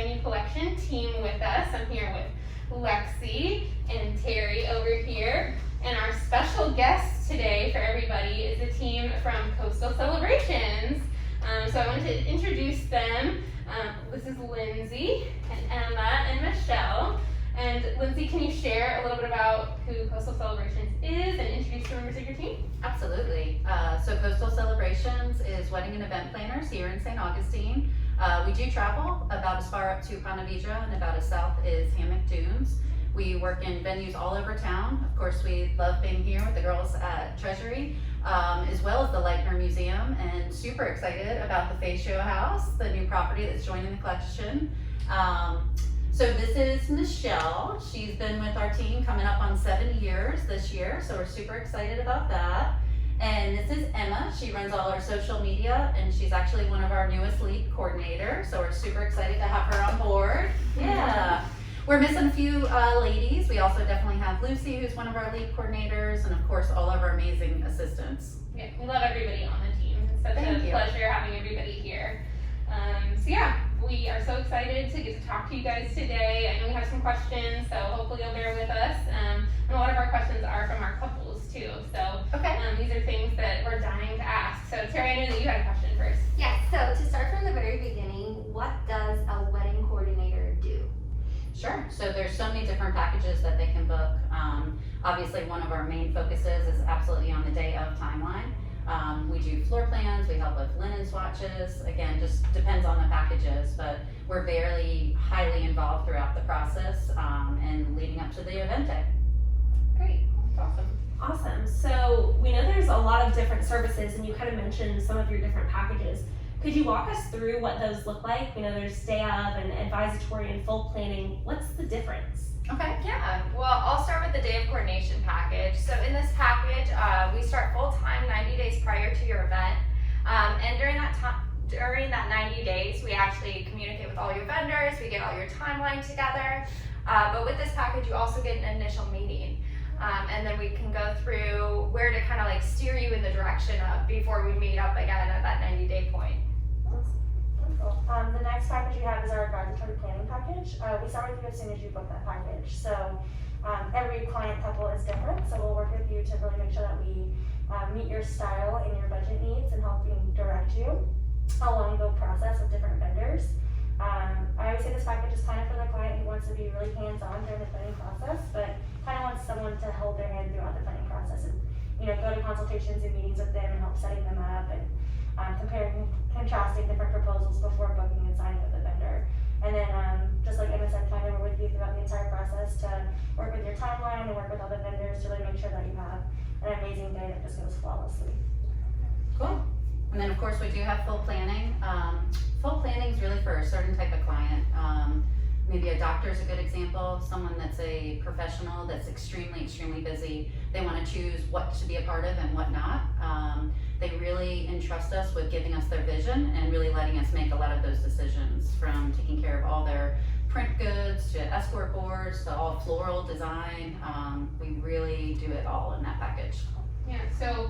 Venue Collection team with us. I'm here with Lexi and Terry over here. And our special guest today for everybody is a team from Coastal Celebrations. So I wanted to introduce them. This is Lindsay and Emma and Michelle. And Lindsay, can you share a little bit about who Coastal Celebrations is and introduce the members of your team? Absolutely. So Coastal Celebrations is wedding and event planners here in St. Augustine. We do travel about as far up to Ponte Vedra and about as south is Hammock Dunes. We work in venues all over town. Of course, we love being here with the girls at Treasury, as well as the Leitner Museum, and super excited about the Face Show House, the new property that's joining the collection. So this is Michelle. She's been with our team coming up on 7 years this year, so we're super excited about that. And this is Emma. She runs all our social media, and she's actually one of our newest lead coordinators, so we're super excited to have her on board. Yeah. We're missing a few ladies. We also definitely have Lucy, who's one of our lead coordinators, and of course all of our amazing assistants. Yeah, we love everybody on the team. It's such a pleasure having everybody here. So yeah, we are so excited to get to talk to you guys today. I know we have some questions, so hopefully you'll bear with us. And a lot of our questions are from our couples too. So these are things that we're dying to ask. So Terry, I know that you had a question first. Yes, so to start from the very beginning, what does a wedding coordinator do? Sure. So there's so many different packages that they can book. Obviously, one of our main focuses is absolutely on the day of timeline. We do floor plans, we help with linen swatches. Again, just depends on the packages, but we're very highly involved throughout the process and leading up to the event day. Great, that's awesome. Awesome. So we know there's a lot of different services, and you kind of mentioned some of your different packages. Could you walk us through what those look like? We know there's day of and advisory and full planning. What's the difference? Okay, yeah. Well, I'll start with the day of coordination package. So in this package, we start full-time 90 days prior to your event. And during that 90 days, we actually communicate with all your vendors, we get all your timeline together. But with this package, you also get an initial meeting. And then we can go through where to kind of like steer you in the direction of before we meet up again at that 90-day point. Wonderful. The next package we have is our advisory planning package. We start with you as soon as you book that package. So every client couple is different, so we'll work with you to really make sure that we meet your style and your budget needs and helping direct you along the process with different vendors. I always say this package is kind of for the client who wants to be really hands-on during the planning process, but kind of wants someone to hold their hand throughout the planning process and go to consultations and meetings with them and help setting them up and comparing, contrasting different proposals before booking and signing with the vendor. And then just like Emma said, kind of work with you throughout the entire process to work with your timeline and work with other vendors to really make sure that you have an amazing day that just goes flawlessly. Cool. And then of course we do have full planning. Full planning is really for a certain type of client. Maybe a doctor is a good example, someone that's a professional that's extremely, extremely busy. They want to choose what to be a part of and what not. They really entrust us with giving us their vision and really letting us make a lot of those decisions, from taking care of all their print goods to escort boards to all floral design. We really do it all in that package. Yeah, so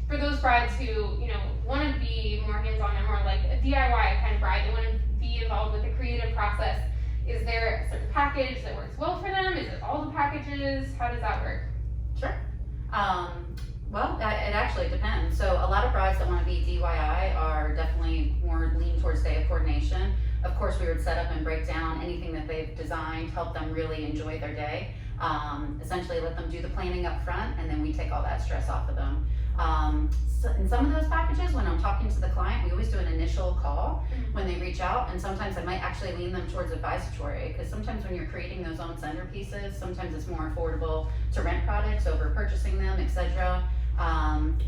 for those brides who, want to be more hands-on and more like a DIY kind of bride, they want to be involved with the creative process, is there a certain package that works well for them? Is it all the packages? How does that work? Sure. Well, it actually depends. So a lot of brides that want to be DIY are definitely more lean towards day of coordination. Of course, we would set up and break down anything that they've designed, help them really enjoy their day. Essentially let them do the planning up front, and then we take all that stress off of them. So in some of those packages, when I'm talking to the client, we always do an initial call when they reach out, and sometimes I might actually lean them towards advisory, because sometimes when you're creating those own centerpieces, sometimes it's more affordable to rent products over purchasing them, etc.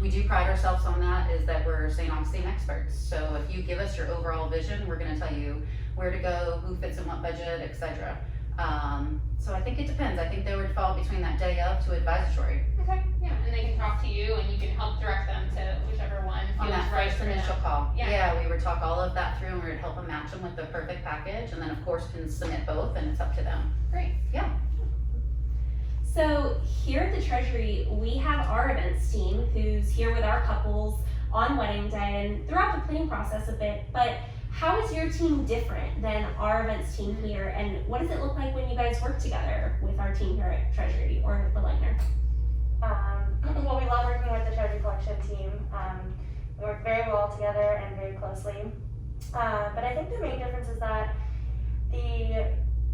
We do pride ourselves on that, is that we're St. Augustine experts. So if you give us your overall vision, we're going to tell you where to go, who fits in what budget, etc. So I think it depends. I think they would fall between that day of to advisory. Okay, yeah, and they can talk to you and you can help direct them to whichever one feels on that right first for them. initial call. Yeah. We would talk all of that through, and we would help them match them with the perfect package, and then of course can submit both, and it's up to them. Great. Yeah. So here at the Treasury, we have our events team who's here with our couples on wedding day and throughout the planning process a bit, but how is your team different than our events team here, and what does it look like when you guys work together with our team here at Treasury or the Lightner? Well, we love working with the Treasury Collection team. We work very well together and very closely. But I think the main difference is that the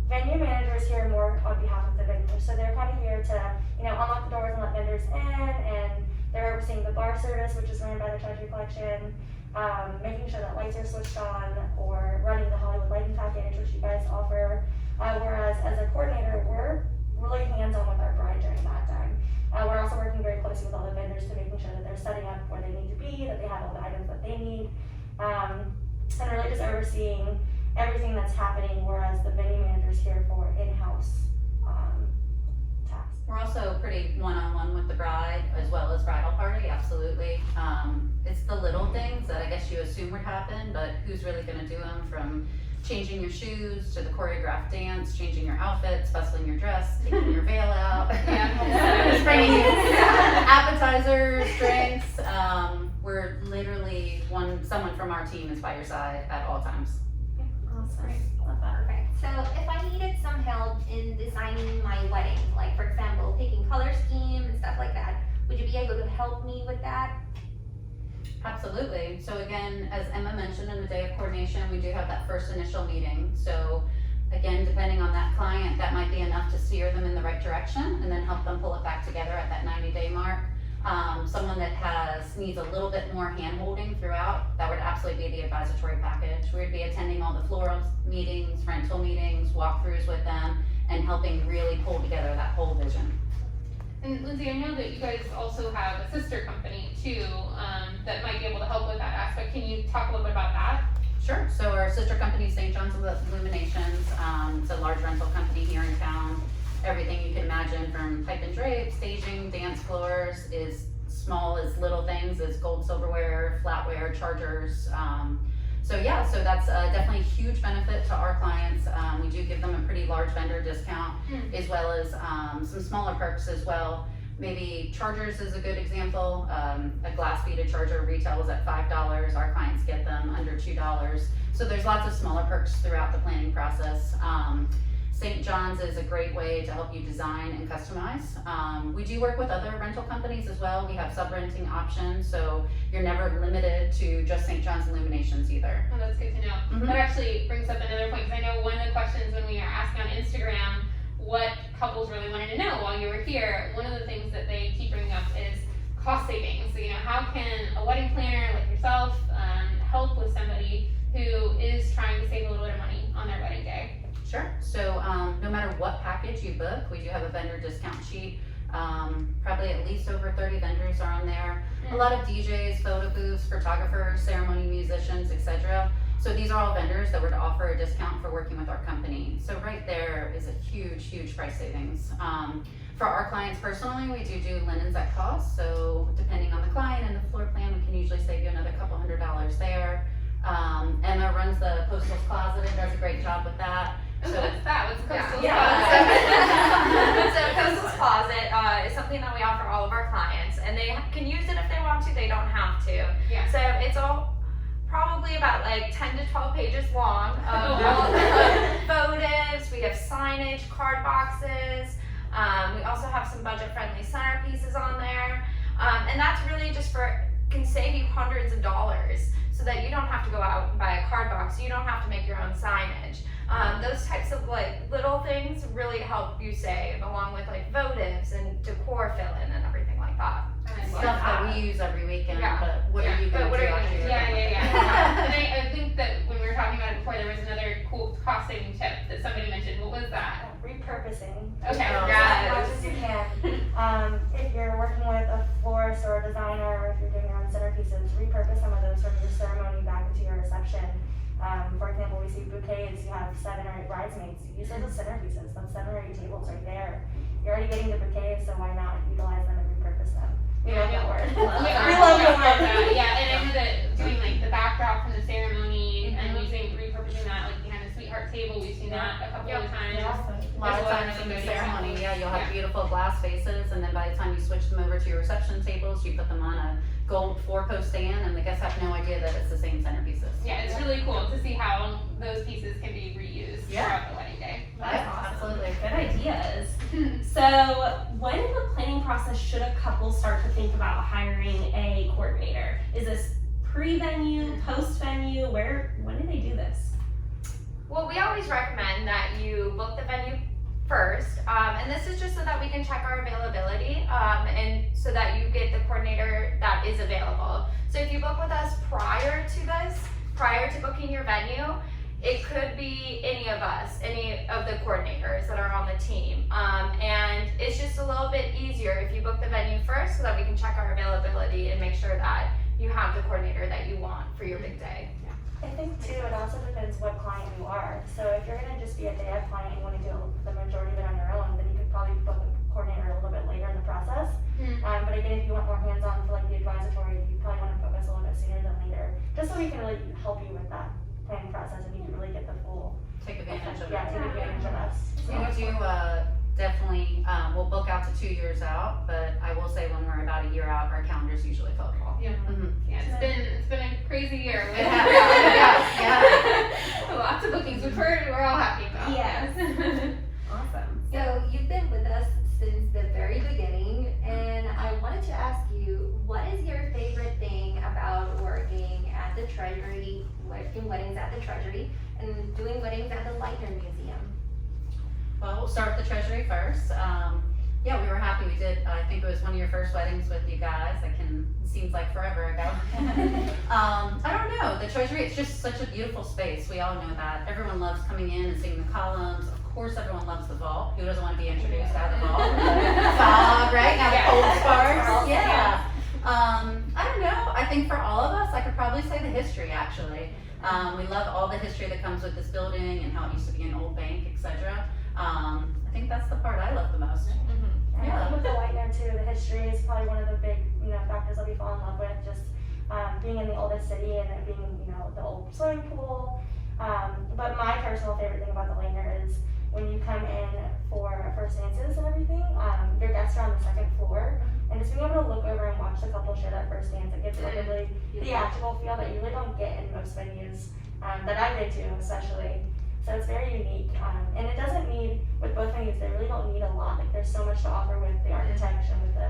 venue managers here more on behalf of the vendors. So they're kind of here to, unlock the doors and let vendors in, and they're overseeing the bar service, which is ran by the Treasury Collection, making sure that lights are switched on, or running the Hollywood lighting package, which you guys offer. Whereas as a coordinator, we're really hands-on with our bride during that time. We're also working very closely with all the vendors to making sure that they're setting up where they need to be, that they have all the items that they need, and really just overseeing everything that's happening, whereas the venue manager's here for in-house tasks. We're also pretty one-on-one with the bride as well as bridal party, absolutely. It's the little things that I guess you assume would happen, but who's really gonna do them, from changing your shoes to the choreographed dance, changing your outfits, bustling your dress, taking your veil out, bringing appetizers, drinks. We're literally someone from our team is by your side at all times. Awesome. Love that. Perfect. So if I needed some help in designing my wedding, like for example, picking color scheme and stuff like that, would you be able to help me with that? Absolutely. So again, as Emma mentioned, in the day of coordination, we do have that first initial meeting. So again, depending on that client, that might be enough to steer them in the right direction and then help them pull it back together at that 90-day mark. Someone that needs a little bit more hand-holding throughout, that would absolutely be the advisory package. We'd be attending all the floral meetings, rental meetings, walkthroughs with them, and helping really pull together that whole vision. And Lindsay, I know that you guys also have a sister company too, that might be able to help with that aspect. Can you talk a little bit about that? Sure. So our sister company is St. John's Illuminations. It's a large rental company here in town. Everything you can imagine, from pipe and drape, staging, dance floors, is small as little things as gold, silverware, flatware, chargers. So that's definitely a huge benefit to our clients. We do give them a pretty large vendor discount, as well as some smaller perks as well. Maybe chargers is a good example. A glass beaded charger retails at $5. Our clients get them under $2. So there's lots of smaller perks throughout the planning process. St. John's is a great way to help you design and customize. We do work with other rental companies as well. We have sub-renting options, so you're never limited to just St. John's Illuminations either. Oh, that's good to know. Mhm. That actually brings up another point, because I know one of the questions when we are asking on Instagram what couples really wanted to know while you were here, one of the things that they keep bringing up is cost savings. So, how can a wedding planner like yourself help with somebody who is trying to save a little bit of money on their wedding day? Sure. So no matter what package you book, we do have a vendor discount sheet. Probably at least over 30 vendors are on there. A lot of DJs, photo booths, photographers, ceremony musicians, etc. So these are all vendors that would offer a discount for working with our company. So right there is a huge, huge price savings. For our clients personally, we do linens at cost. So depending on the client and the floor plan, we can usually save you another couple $100 there. Emma runs the Postal's Closet and does a great job with that. So what's that? What's Coastal So Coastal's Closet is something that we offer all of our clients, and they can use it if they want to. They don't have to. Yeah. So it's all probably about like 10 to 12 pages long of all the votives. We have signage, card boxes. We also have some budget-friendly centerpieces on there, and that's really just can save you hundreds of dollars, so that you don't have to go out and buy a card box. You don't have to make your own signage. Those types of little things really help you save, along with votives and decor fill-in and everything like that. Stuff that we use every weekend, Yeah. but what are you going to do after your Yeah. And I think that when we were talking about it before, there was another cool cost-saving tip that somebody mentioned. What was that? Repurposing. Okay. As much as you can. If you're working with a florist or a designer, or if you're doing your own centerpieces, repurpose some of those from your ceremony back into your reception. For example, we see bouquets, you have 7 or 8 bridesmaids. Use those as centerpieces. That's 7 or 8 tables right there. You're already getting the bouquets, so why not utilize them and repurpose them? We love that word. We love the word. Yeah, and I know that doing the backdrop from the ceremony and repurposing that behind the sweetheart table, we've seen that a couple of times. Yeah. A lot of times in the ceremony, you'll have beautiful glass faces, and then by the time time you switch them over to your reception tables, you put them on a gold 4-post stand, and the guests have no idea that it's the same centerpieces. Yeah, it's really cool to see how those pieces can be reused Yeah. throughout the wedding day. That's awesome. Absolutely. Good ideas. So, when in the planning process should a couple start to think about hiring a coordinator? Is this pre-venue, post-venue? When do they do this? Well, we always recommend that you book the venue first, and this is just so that we can check our availability, and so that you get the coordinator that is available. So if you book with us prior to booking your venue, it could be any of us, any of the coordinators that are on the team, and it's just a little bit easier if you book the venue first so that we can check our availability and make sure that you have the coordinator that you want for your big day. I think too, it also depends what client you are. So if you're gonna just be a day of client and you wanna do the majority of it on your own, then you could probably book a coordinator a little bit later in the process. But again, if you want more hands-on for like the advisory, you probably wanna focus a little bit sooner than later, just so we can really help you with that planning process and you can really get the full. Take advantage of it. Yeah, take advantage of us. We do definitely, we'll book out to 2 years out, but I will say when we're about a year out, our calendar's usually full. Yeah. Mhm. Yeah, it's been a crazy year. With Yeah. Lots of bookings, which we're all happy about. Yes. Awesome. So you've been with us since the very beginning, and I wanted to ask you, what is your favorite thing about working at the Treasury, working weddings at the Treasury, and doing weddings at the Leitner Museum? Well, we'll start with the Treasury first. Yeah, we were happy. We did, I think it was one of your first weddings with you guys. It seems like forever ago. I don't know. The Treasury, it's just such a beautiful space. We all know that. Everyone loves coming in and seeing the columns. Of course, everyone loves the vault. Who doesn't want to be introduced out of the vault? Fog, right? Now the cold sparks. Yeah. I don't know. I think for all of us, I could probably say the history, actually. We love all the history that comes with this building and how it used to be an old bank, etc. I think that's the part I love the most. And Yeah. I think with the Leitner too, the history is probably one of the big, factors that we fall in love with. Just being in the oldest city and it being, the old swimming pool. But my personal favorite thing about the Leitner is when you come in for first dances and everything, your guests are on the second floor, and just being able to look over and watch the couple share that first dance, it gives like a really theatrical feel that you really don't get in most venues that I go to, especially. So it's very unique, and it doesn't need, with both venues, they really don't need a lot. Like there's so much to offer with the architecture, with the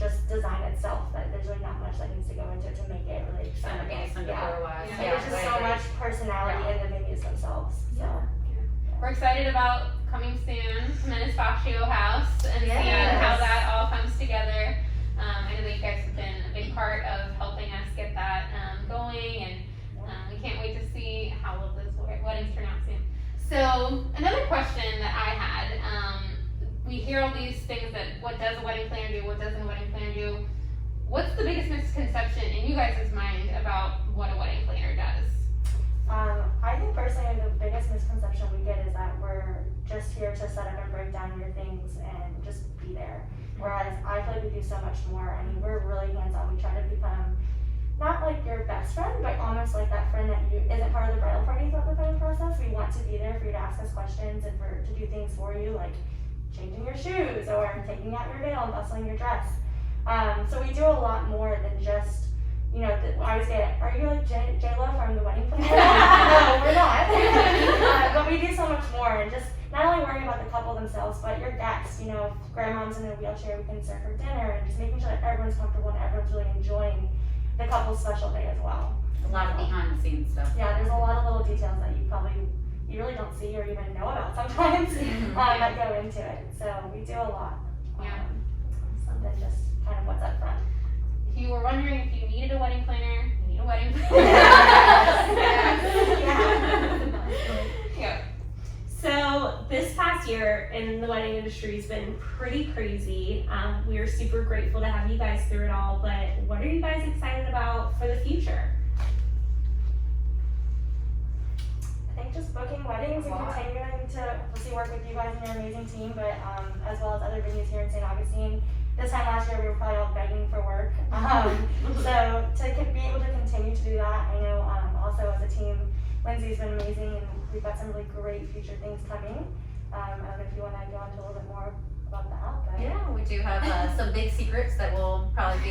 just design itself, that there's really not much that needs to go into it to make it really exciting. Centerpiece and decor-wise. Yeah. And there's just so much personality in the venues themselves. So. We're excited about coming soon to Menisfaccio House and seeing Yes. how that all comes together. I know that you guys have been a big part of helping us get that going, and we can't wait to see how all of those weddings turn out soon. So another question that I had, we hear all these things that what does a wedding planner do, what doesn't a wedding planner do? What's the biggest misconception in you guys' mind about what a wedding planner does? I think personally the biggest misconception we get is that we're just here to set up and break down your things and just be there. Whereas I feel like we do so much more. I mean, we're really hands-on. We try to become not like your best friend, but almost like that friend that isn't part of the bridal party throughout the planning process. We want to be there for you to ask us questions and to do things for you, like changing your shoes or taking out your veil and bustling your dress. So we do a lot more than just, I always get, are you like J-Lo from the wedding planner? No, we're not. But we do so much more, and just not only worrying about the couple themselves, but your guests. If grandmom's in a wheelchair, we can serve her dinner, and just making sure that everyone's comfortable and everyone's really enjoying the couple's special day as well. A lot of behind the scenes stuff. Yeah, there's a lot of little details that you really don't see or even know about sometimes that go into it. So we do a lot. Yeah. Than just kind of what's up front. If you were wondering if you needed a wedding planner, you need a wedding planner. Yeah. So this past year in the wedding industry has been pretty crazy. We are super grateful to have you guys through it all, but what are you guys excited about for the future? I think just booking weddings and continuing to work with you guys and your amazing team, but as well as other venues here in St. Augustine. This time last year we were probably all begging for work. So to be able to continue to do that, I know also as a team, Lindsay's been amazing and we've got some really great future things coming. I don't know if you want to go into a little bit more about that, but. Yeah, we do have some big secrets that we'll probably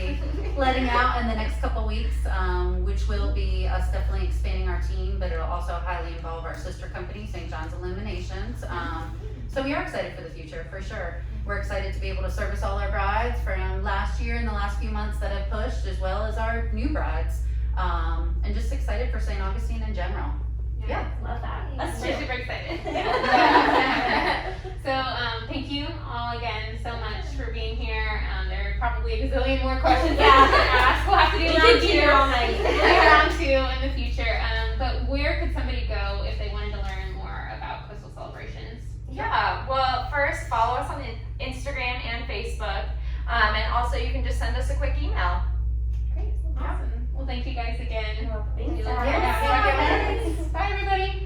be letting out in the next couple weeks, which will be us definitely expanding our team, but it'll also highly involve our sister company, St. John's Illuminations. So we are excited for the future, for sure. We're excited to be able to service all our brides from last year and the last few months that have pushed, as well as our new brides. And just excited for St. Augustine in general. Yeah. Love that. Us We're too. super excited. So, thank you all again so much for being here. There are probably a gazillion more questions that we could ask. We'll have to do We round could be here all night. round two in the future. But where could somebody go if they wanted to learn more about coastal celebrations? Yeah, well, first follow us on Instagram and Facebook, and also you can just send us a quick email. Great. Awesome. Well, thank you guys again. Thanks, We look guys. forward to having you. Bye, everybody.